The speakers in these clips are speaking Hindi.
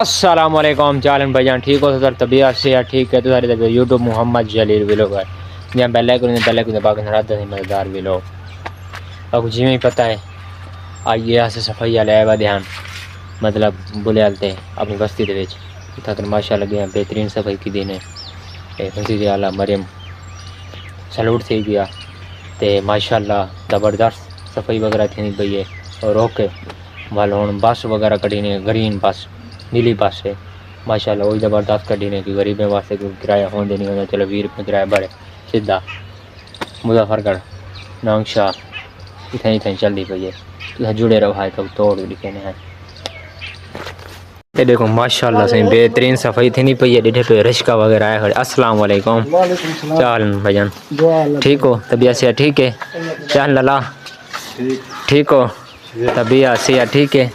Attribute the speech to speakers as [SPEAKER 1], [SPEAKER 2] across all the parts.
[SPEAKER 1] अस्सलाम वालेकुम चालन भाईजान ठीक हो सर तबीयत से या ठीक है तो सारी तबीयत यूट्यूब मोहम्मद जलील व्लॉगर जहाँ पहले को बाकी रात मज़ेदार व्लॉग अब जिमें ही पता है आइए यहाँ से सफाई वाले आया ध्यान मतलब बुले आलते अपनी बस्ती के इतना तो माशाल्लाह गया बेहतरीन सफाई की दिन है आला मरियम सलूट थी गया तो माशाल्लाह ज़बरदस्त सफाई वगैरह थी पई है और ओके वाल हम बस वगैरह कढ़ी ने ग्रीन बस नीली बस है माशाल्लाह वही ज़बरदस्त कढ़ी ने कि गरीबें वास्ते किराया होंदे नहीं होंदा चलो 20 रुपये किराया भरे सीधा मुजफ्फरगढ़ नांगशाह इतनी चलती पई है तुम जुड़े रहो है तो तोड़ लिखे हैं ये देखो माशाल्लाह से बेहतरीन सफाई थी नहीं पई है डिठे पे रिश्का वगैरह आया खड़े अस्सलाम वालेकुम चाल भाईजान ठीक हो तबीयत से ठीक है चाल लला ठीक हो तबीयत से ठीक है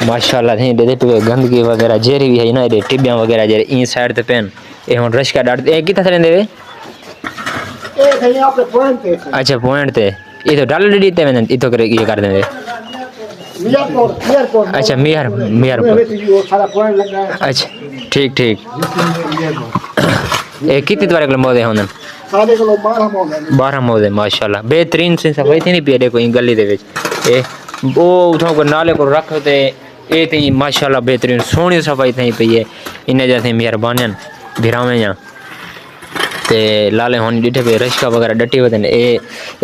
[SPEAKER 1] माशाल्लाह थी दे पे गंदगी वगैरह जेरी भी है ना ये टिबियां वगैरह जेरे इन साइड ते पेन ए हुन रिश्का डाट ए किथा रहंदे वे ए थे यहां पे पॉइंट पे अच्छा पॉइंट ते ये तो डाल डी ते में इतो करे ये कर देंगे मियारपुर अच्छा मियारपुर सारा पॉइंट लगा है अच्छा ठीक ठीक ए कितनी द्वारा किलो मोदे होने साढ़े किलो 12 मोदे माशाल्लाह बेहतरीन से सफाई थी नहीं पी देखो इन गली दे विच ए वो उठो को नाले को रख ते ए थी माशाल्लाह बेहतरीन सोहनी सफाई थी पई है इन जैसे मेहरबानियन भिरावे या ते लाले होनी डिठे पे रिश्का वगैरह डटी होते ए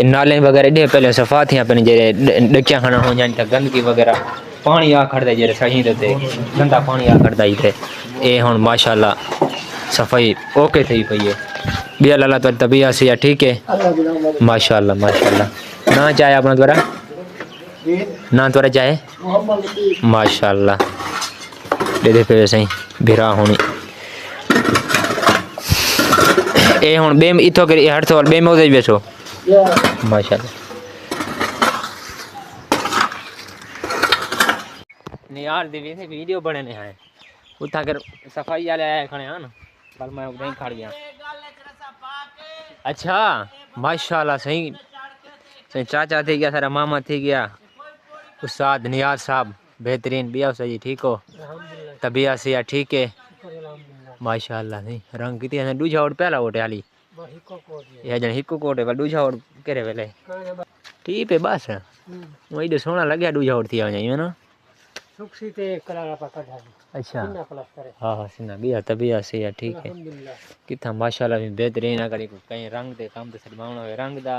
[SPEAKER 1] नाले वगैरह डे पहले सफा थी अपने जे डकिया खाना हो जान त गंदगी वगैरह पानी आ खड़दा जे सही देते गंदा पानी आ खड़दा ही थे ए हुन माशाल्लाह सफाई ओके थी पई है बिया लाला तो तबीयत से ठीक है माशाल्लाह माशाल्लाह ना चाहे अपना द्वारा ना द्वारा चाहे माशाल्लाह दे पे सही भिरा होनी ए हुन बे इथो कर हर तो बे में उदे बेसो माशाल्लाह ने यार दे वीडियो बने ने है उठा कर सफाई वाले आए खड़े हैं ना कल मैं उधर ही खड़ गया अच्छा माशाल्लाह सही सही चाचा थी गया सारा मामा थी गया उस्ताद नियाज साहब बेहतरीन बिया सही ठीक हो तबीयत से ठीक है माशाल्लाह नहीं रंग कितनी है दूजा और पहला ओटे आली ये जन हिक्को कोटे पर दूजा और करे वेले ठीक है बस वही तो सोना लग गया दूजा और थी आ जाइए ना सुखसी ते करारा पका ढाली अच्छा सिन्ना प्लास्टर है हां सिन्ना बिया तबीयत से ठीक है किथा माशाल्लाह भी बेहतरीन अगर कहीं रंग दे काम ते सदमावना है रंग दा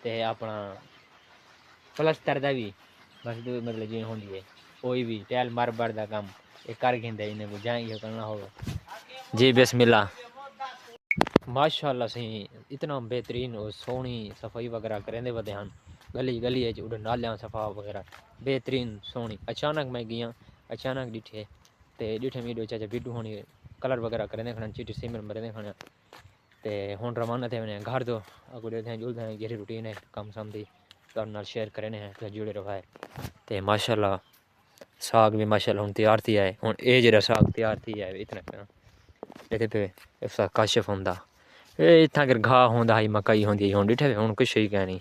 [SPEAKER 1] ते अपना प्लास्टर दा भी बस दो मतलब जी होंदी है कोई भी टैल मारबार दा काम ये कर घेंदे इने को जाएंगे करना होगा जी बिस्मिल्लाह माशाल्लाह सही इतना बेहतरीन और सोहनी सफाई वगैरह करेंदे वदे हन गली गली है उड़ नालियां सफा वगैरह बेहतरीन सोहनी अचानक मैं गया अचानक डिठे ते डिठे वीडियो चाचा बिडू होनी कलर वगैरह करेंदे खन चिटी सिमर मरेंदे खन ते हुन रवाना थे ने घर तो अगुड़े थे जुल थे जेरी रूटीन है काम समझी तो नाल शेयर करने हैं तो जुड़े रहो है ते माशाल्लाह साग भी माशाल्लाह हुन तैयार थी है हुन ए जेरा साग तैयार थी है इतना इथे पे इसका काशिफ होंदा ए इतना कर घा होंदा ही मकई होंदी हुन डिठे हुन कुछ ही कहनी